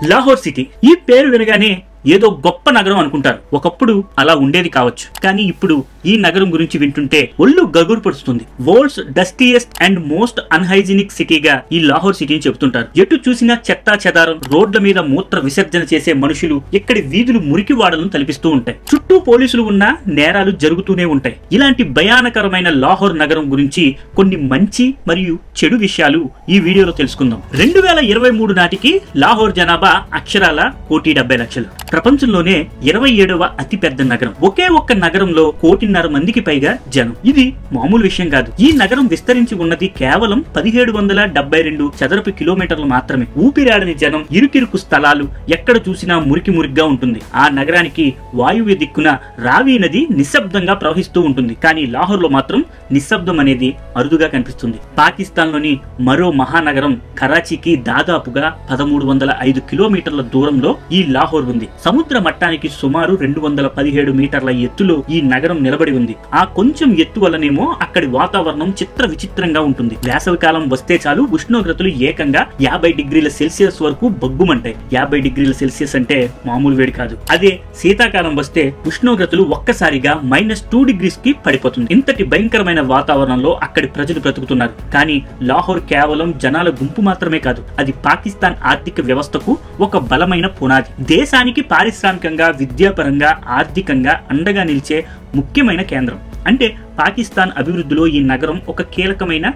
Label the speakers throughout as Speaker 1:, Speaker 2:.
Speaker 1: Lahore city ఈ పేరు వినగానే ఏదో గొప్ప నగరం అనుకుంటారు. ఒకప్పుడు అలా ఉండేది కావచ్చు, కానీ ఇప్పుడు ఈ నగరం గురించి వింటుంటే ఒళ్ళు గగురు పడుతుంది. వరల్డ్స్ డస్టియెస్ట్ అండ్ మోస్ట్ అన్హైజీనిక్ సిటీగా ఈ లాహోర్ సిటీని చెబుతుంటారు. ఎటు చూసినా చెత్తా చెదారం, రోడ్ల మీద మూత్ర విసర్జన చేసే మనుషులు, ఇక్కడి వీధులు మురికి వాడలను తలపిస్తూ ఉంటాయి. చుట్టూ పోలీసులు ఉన్నా నేరాలు జరుగుతూనే ఉంటాయి. ఇలాంటి భయానకరమైన లాహోర్ నగరం గురించి కొన్ని మంచి మరియు చెడు విషయాలు ఈ వీడియోలో తెలుసుకుందాం. 2023 నాటికి లాహోర్ జనాభా అక్షరాల 1,70,00,000. ప్రపంచంలోనే 27వ అతిపెద్ద నగరం. ఒకే ఒక్క నగరంలో 1,50,00,000 మందికి పైగా జనం. ఇది మామూలు విషయం కాదు. ఈ నగరం విస్తరించి ఉన్నది కేవలం 1772 చదరపు కిలోమీటర్లు మాత్రమే. ఊపిరాడని జనం, ఇరుకిరుకు స్థలాలు, ఎక్కడ చూసినా మురికి మురికిగా ఉంటుంది. ఆ నగరానికి వాయువ్య దిక్కున రావి నది నిశ్శబ్దంగా ప్రవహిస్తూ ఉంటుంది. కానీ లాహోర్ లో మాత్రం నిశ్శబ్దం అనేది అరుదుగా కనిపిస్తుంది. పాకిస్తాన్ లోని మరో మహానగరం కరాచీకి దాదాపుగా 1305 కిలోమీటర్ల దూరంలో ఈ లాహోర్ ఉంది. సముద్ర మట్టానికి సుమారు 217 మీటర్ల ఎత్తులో ఈ నగరం నిలబడి ఉంది. ఆ కొంచెం ఎత్తు వల్లనేమో అక్కడి వాతావరణం చిత్ర విచిత్రంగా ఉంటుంది. వేసవి కాలం వస్తే చాలు ఉష్ణోగ్రతలు ఏకంగా 50 డిగ్రీల సెల్సియస్ వరకు బగ్గుమంటాయి. 50 డిగ్రీల సెల్సియస్ అంటే మామూలు వేడి కాదు. అదే శీతాకాలం వస్తే ఉష్ణోగ్రతలు ఒక్కసారిగా -2 డిగ్రీస్ కి పడిపోతుంది. ఇంతటి భయంకరమైన వాతావరణంలో అక్కడి ప్రజలు బ్రతుకుతున్నారు. కానీ లాహోర్ కేవలం జనాల గుంపు మాత్రమే కాదు, అది పాకిస్తాన్ ఆర్థిక వ్యవస్థకు ఒక బలమైన పునాది. దేశానికి పారిశ్రామికంగా, విద్యాపరంగా, ఆర్థికంగా అండగా నిలిచే ముఖ్యమైన కేంద్రం. అంటే పాకిస్తాన్ అభివృద్ధిలో ఈ నగరం ఒక కీలకమైన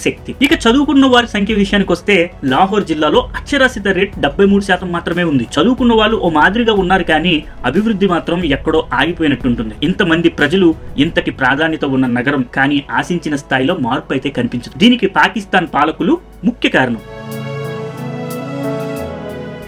Speaker 1: శక్తి. ఇక చదువుకున్న వారి సంఖ్య విషయానికి వస్తే లాహోర్ జిల్లాలో అక్షరాస్యత రేట్ 73% మాత్రమే ఉంది. చదువుకున్న వాళ్ళు ఓ మాదిరిగా ఉన్నారు, కానీ అభివృద్ధి మాత్రం ఎక్కడో ఆగిపోయినట్టుంటుంది. ఇంతమంది ప్రజలు, ఇంతటి ప్రాధాన్యత ఉన్న నగరం, కానీ ఆశించిన స్థాయిలో మార్పు అయితే కనిపించదు. దీనికి పాకిస్తాన్ పాలకులు ముఖ్య కారణం.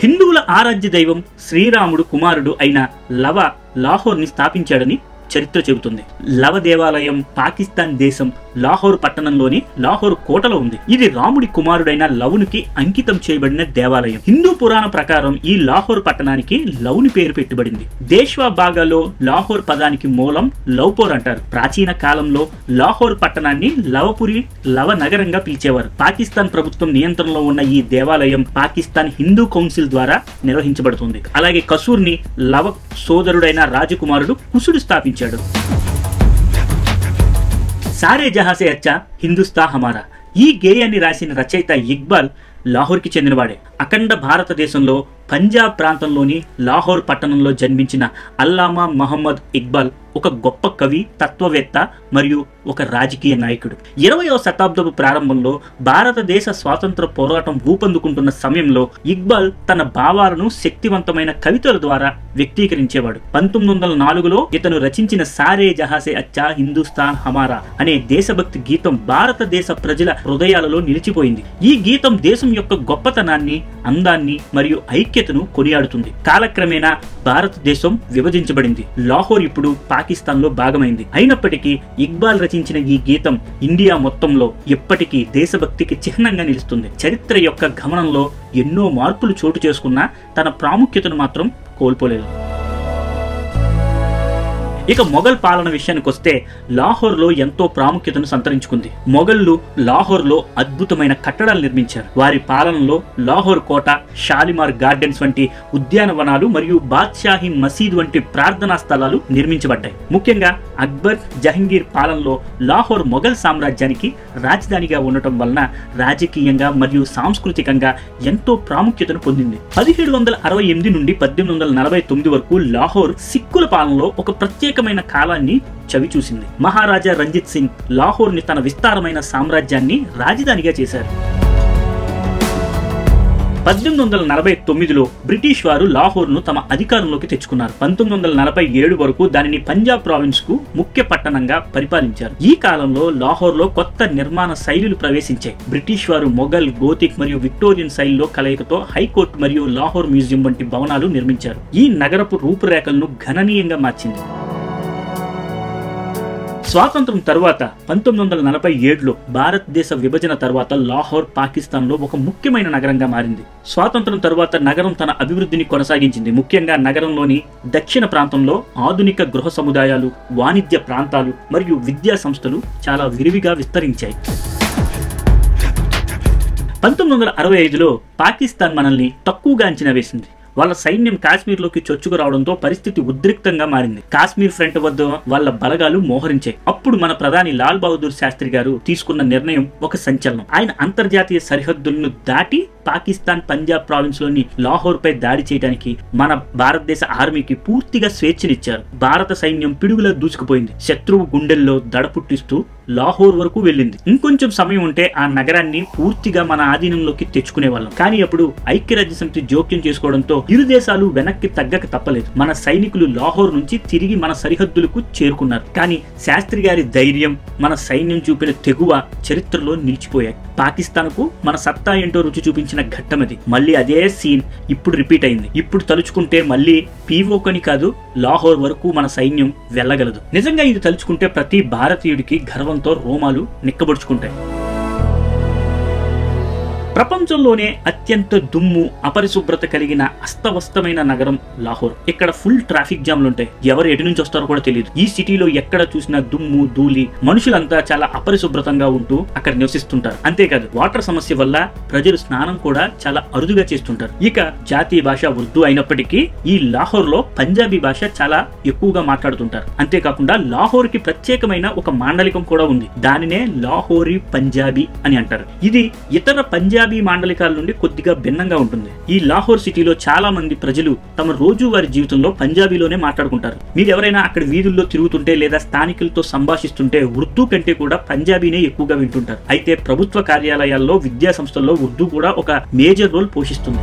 Speaker 1: హిందువుల ఆరాధ్య దైవం శ్రీరాముడు కుమారుడు అయిన లవ లాహోర్ ని స్థాపించాడని చరిత్ర చెబుతుంది. లవ దేవాలయం పాకిస్తాన్ దేశం లాహోర్ పట్టణంలోని లాహోర్ కోటలో ఉంది. ఇది రాముడి కుమారుడైన లవునికి అంకితం చేయబడిన దేవాలయం. హిందూ పురాణ ప్రకారం ఈ లాహోర్ పట్టణానికి లవుని పేరు పెట్టబడింది. దేశ్వా భాగాలో లాహోర్ పదానికి మూలం లౌపోర్ అంటారు. ప్రాచీన కాలంలో లాహోర్ పట్టణాన్ని లవపురి, లవ నగరంగా పిలిచేవారు. పాకిస్తాన్ ప్రభుత్వం నియంత్రణలో ఉన్న ఈ దేవాలయం పాకిస్తాన్ హిందూ కౌన్సిల్ ద్వారా నిర్వహించబడుతుంది. అలాగే కసూర్ ని లవ సోదరుడైన రాజకుమారుడు కుసుడు స్థాపించారు. సారే జహాసే అచ్చా హిందుస్తా హమారా ఈ గేయాన్ని రాసిన రచయిత ఇక్బాల్ లాహోర్ కి చెందినవాడే. అఖండ భారతదేశంలో పంజాబ్ ప్రాంతంలోని లాహోర్ పట్టణంలో జన్మించిన అల్లామా మహమ్మద్ ఇక్బాల్ ఒక గొప్ప కవి, తత్వవేత్త మరియు ఒక రాజకీయ నాయకుడు. 20వ శతాబ్దపు ప్రారంభంలో భారతదేశ స్వాతంత్ర పోరాటం ఊపందుకుంటున్న సమయంలో ఇక్బాల్ తన భావాలను శక్తివంతమైన కవితల ద్వారా వ్యక్తీకరించేవాడు. 1904లో ఇతను రచించిన సారే జహాసే అచ్చా హిందుస్తాన్ హమారా అనే దేశభక్తి గీతం భారతదేశ ప్రజల హృదయాలలో నిలిచిపోయింది. ఈ గీతం దేశం యొక్క గొప్పతనాన్ని, అందాన్ని మరియు ఐక్యతను కొనియాడుతుంది. కాలక్రమేణా భారతదేశం విభజించబడింది. లాహోర్ ఇప్పుడు పాకిస్తాన్ లో భాగమైంది. అయినప్పటికీ ఇక్బాల్ రచించిన ఈ గీతం ఇండియా మొత్తంలో ఎప్పటికీ దేశభక్తికి చిహ్నంగా నిలుస్తుంది. చరిత్ర యొక్క గమనంలో ఎన్నో మార్పులు చోటు చేసుకున్నా తన ప్రాముఖ్యతను మాత్రం కోల్పోలేదు. ఇక మొఘల్ పాలన విషయానికి వస్తే లాహోర్ లో ఎంతో ప్రాముఖ్యతను సంతరించుకుంది. మొఘళ్లు లాహోర్ లో అద్భుతమైన కట్టడాలు నిర్మించారు. వారి పాలనలో లాహోర్ కోట, షాలిమార్ గార్డెన్స్ వంటి ఉద్యానవనాలు మరియు బాద్షాహీ మసీద్ వంటి ప్రార్థనా స్థలాలు నిర్మించబడ్డాయి. ముఖ్యంగా అక్బర్, జహంగీర్ పాలనలో లాహోర్ మొఘల్ సామ్రాజ్యానికి రాజధానిగా ఉండటం వలన రాజకీయంగా మరియు సాంస్కృతికంగా ఎంతో ప్రాముఖ్యతను పొందింది. 1768 నుండి 1849 వరకు లాహోర్ సిక్కుల పాలనలో ఒక ప్రత్యేకమైన కాలాన్ని చవిచూసింది. మహారాజా రంజిత్ సింగ్ లాహోర్ ని తన విస్తారమైన సామ్రాజ్యాన్ని రాజధానిగా చేశారు. 1849లో బ్రిటిష్ వారు లాహోర్ ను తమ అధికారంలోకి తెచ్చుకున్నారు. 1947 వరకు దానిని పంజాబ్ ప్రావిన్స్ కు ముఖ్య పట్టణంగా పరిపాలించారు. ఈ కాలంలో లాహోర్ లో కొత్త నిర్మాణ శైలులు ప్రవేశించాయి. బ్రిటిష్ వారు మొఘల్, గోతిక్ మరియు విక్టోరియన్ శైలిలో కలయికతో హైకోర్టు మరియు లాహోర్ మ్యూజియం వంటి భవనాలు నిర్మించారు. ఈ నగరపు రూపురేఖలను గణనీయంగా మార్చింది. స్వాతంత్రం తర్వాత 1947లో భారతదేశ విభజన తర్వాత లాహోర్ పాకిస్తాన్ లో ఒక ముఖ్యమైన నగరంగా మారింది. స్వాతంత్రం తర్వాత నగరం తన అభివృద్ధిని కొనసాగించింది. ముఖ్యంగా నగరంలోని దక్షిణ ప్రాంతంలో ఆధునిక గృహ సముదాయాలు, వాణిజ్య ప్రాంతాలు మరియు విద్యా సంస్థలు చాలా విరివిగా విస్తరించాయి. 1965లో పాకిస్తాన్ మనల్ని తక్కువగా అంచనా వేసింది. వాళ్ళ సైన్యం కాశ్మీర్లోకి చొచ్చుకు రావడంతో పరిస్థితి ఉద్రిక్తంగా మారింది. కాశ్మీర్ ఫ్రంట్ వద్ద వాళ్ళ బలగాలు మోహరించాయి. అప్పుడు మన ప్రధాని లాల్ బహదూర్ శాస్త్రి గారు తీసుకున్న నిర్ణయం ఒక సంచలనం. ఆయన అంతర్జాతీయ సరిహద్దులను దాటి పాకిస్తాన్ పంజాబ్ ప్రావిన్స్ లోని లాహోర్ పై దాడి చేయడానికి మన భారతదేశ ఆర్మీకి పూర్తిగా స్వేచ్ఛనిచ్చారు. భారత సైన్యం పిడుగులా దూసుకుపోయింది. శత్రువు గుండెల్లో దడ పుట్టిస్తూ లాహోర్ వరకు వెళ్ళింది. ఇంకొంచెం సమయం ఉంటే ఆ నగరాన్ని పూర్తిగా మన ఆధీనంలోకి తెచ్చుకునే వాళ్ళం. కానీ అప్పుడు ఐక్యరాజ్య సమితి జోక్యం చేసుకోవడంతో ఇరు దేశాలు వెనక్కి తగ్గక తప్పలేదు. మన సైనికులు లాహోర్ నుంచి తిరిగి మన సరిహద్దులకు చేరుకున్నారు. కానీ శాస్త్రి గారి ధైర్యం, మన సైన్యం చూపిన తెగువ చరిత్రలో నిలిచిపోయాయి. పాకిస్తాన్ కు మన సత్తా ఏంటో రుచి చూపించిన ఘట్టం అది. మళ్ళీ అదే సీన్ ఇప్పుడు రిపీట్ అయింది. ఇప్పుడు తలుచుకుంటే మళ్ళీ పీవోకని కాదు, లాహోర్ వరకు మన సైన్యం వెళ్ళగలదు. నిజంగా ఇది తలుచుకుంటే ప్రతి భారతీయుడికి గర్వంతో రోమాలు నిక్కబొడుచుకుంటాయి. ప్రపంచంలోనే అత్యంత దుమ్ము, అపరిశుభ్రత కలిగిన అస్తవస్తమైన నగరం లాహోర్. ఇక్కడ ఫుల్ ట్రాఫిక్ జామ్లు ఉంటాయి. ఎవరు ఎటు నుంచి వస్తారో కూడా తెలియదు. ఈ సిటీలో ఎక్కడ చూసినా దుమ్ము, ధూళి, మనుషులంతా చాలా అపరిశుభ్రంగా ఉంటూ అక్కడ నివసిస్తుంటారు. అంతేకాదు వాటర్ సమస్య వల్ల ప్రజలు స్నానం కూడా చాలా అరుదుగా చేస్తుంటారు. ఇక జాతీయ భాష ఉర్దూ అయినప్పటికీ ఈ లాహోర్ లో పంజాబీ భాష చాలా ఎక్కువగా మాట్లాడుతుంటారు. అంతేకాకుండా లాహోర్ కి ప్రత్యేకమైన ఒక మాండలికం కూడా ఉంది. దానినే లాహోరీ పంజాబీ అని అంటారు. ఇది ఇతర పంజాబీ మాండలికాల నుండి కొద్దిగా భిన్నంగా ఉంటుంది. ఈ లాహోర్ సిటీలో చాలా మంది ప్రజలు తమ రోజువారీ జీవితంలో పంజాబీలోనే మాట్లాడుకుంటారు. మీరు ఎవరైనా అక్కడ వీధుల్లో తిరుగుతుంటే లేదా స్థానికులతో సంభాషిస్తుంటే ఉర్దూ కంటే కూడా పంజాబీనే ఎక్కువగా వింటుంటారు. అయితే ప్రభుత్వ కార్యాలయాల్లో, విద్యా సంస్థల్లో ఉర్దూ కూడా ఒక మేజర్ రోల్ పోషిస్తుంది.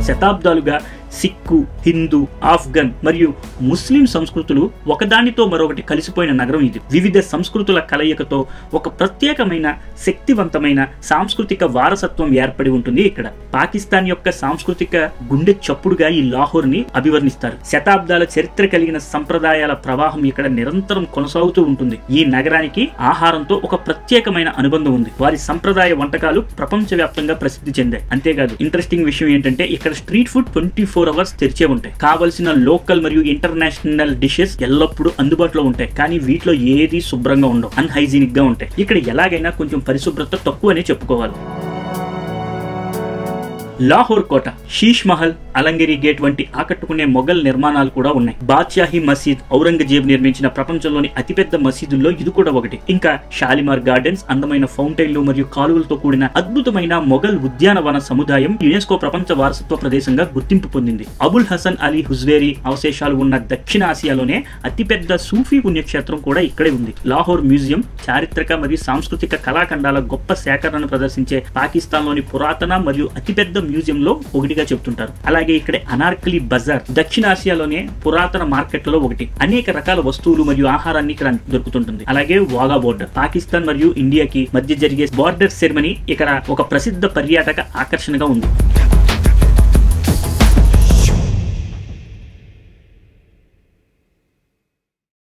Speaker 1: శతాబ్దాలుగా సిక్కు, హిందూ, ఆఫ్ఘన్ మరియు ముస్లిం సంస్కృతులు ఒకదానితో మరొకటి కలిసిపోయిన నగరం ఇది. వివిధ సంస్కృతుల కలయికతో ఒక ప్రత్యేకమైన శక్తివంతమైన సాంస్కృతిక వారసత్వం ఏర్పడి ఉంటుంది ఇక్కడ. పాకిస్తాన్ యొక్క సాంస్కృతిక గుండె చప్పుడుగా ఈ లాహోర్ ని అభివర్ణిస్తారు. శతాబ్దాల చరిత్ర కలిగిన సంప్రదాయాల ప్రవాహం ఇక్కడ నిరంతరం కొనసాగుతూ ఉంటుంది. ఈ నగరానికి ఆహారంతో ఒక ప్రత్యేకమైన అనుబంధం ఉంది. వారి సంప్రదాయ వంటకాలు ప్రపంచవ్యాప్తంగా ప్రసిద్ధి చెందాయి. అంతేకాదు ఇంట్రెస్టింగ్ విషయం ఏంటంటే ఇక్కడ స్ట్రీట్ ఫుడ్ 24 hours తెరిచే ఉంటాయి. కావలసిన లోకల్ మరియు ఇంటర్నేషనల్ డిషెస్ ఎల్లప్పుడూ అందుబాటులో ఉంటాయి. కానీ వీటిలో ఏది శుభ్రంగా ఉండవు, అన్హైజీనిక్ గా ఉంటాయి. ఇక్కడ ఎలాగైనా కొంచెం పరిశుభ్రత తక్కువనే చెప్పుకోవాలి. లాహోర్ కోట, షీష్ మహల్, అలంగిరి గేట్ వంటి ఆకట్టుకునే మొఘల్ నిర్మాణాలు కూడా ఉన్నాయి. బాద్షాహీ మసీద్ ఔరంగజేబ్ నిర్మించిన ప్రపంచంలోని అతిపెద్ద మసీదుల్లో ఇది కూడా ఒకటి. ఇంకా షాలిమార్ గార్డెన్స్, అందమైన ఫౌంటైన్లు మరియు కాలువలతో కూడిన అద్భుతమైన మొఘల్ ఉద్యానవన సముదాయం యునెస్కో ప్రపంచ వారసత్వ ప్రదేశంగా గుర్తింపు పొందింది. అబుల్ హసన్ అలీ హుజ్వేరీ అవశేషాలు ఉన్న దక్షిణ ఆసియాలోనే అతిపెద్ద సూఫీ పుణ్యక్షేత్రం కూడా ఇక్కడే ఉంది. లాహోర్ మ్యూజియం చారిత్రక మరియు సాంస్కృతిక కళాఖండాల గొప్ప సేకరణను ప్రదర్శించే పాకిస్తాన్ లోని పురాతన మరియు అతిపెద్ద మ్యూజియం లో ఒకటిగా చెప్తుంటారు. అలాగే ఇక్కడ అనార్కలి బజార్ దక్షిణాసియాలోనే పురాతన మార్కెట్లలో ఒకటి. అనేక రకాల వస్తువులు మరియు ఆహారాన్ని ఇక్కడ దొరుకుతుంటుంది. అలాగే వాగా బోర్డర్, పాకిస్తాన్ మరియు ఇండియాకి మధ్య జరిగే బోర్డర్ సెరమనీ ఇక్కడ ఒక ప్రసిద్ధ పర్యాటక ఆకర్షణగా ఉంది.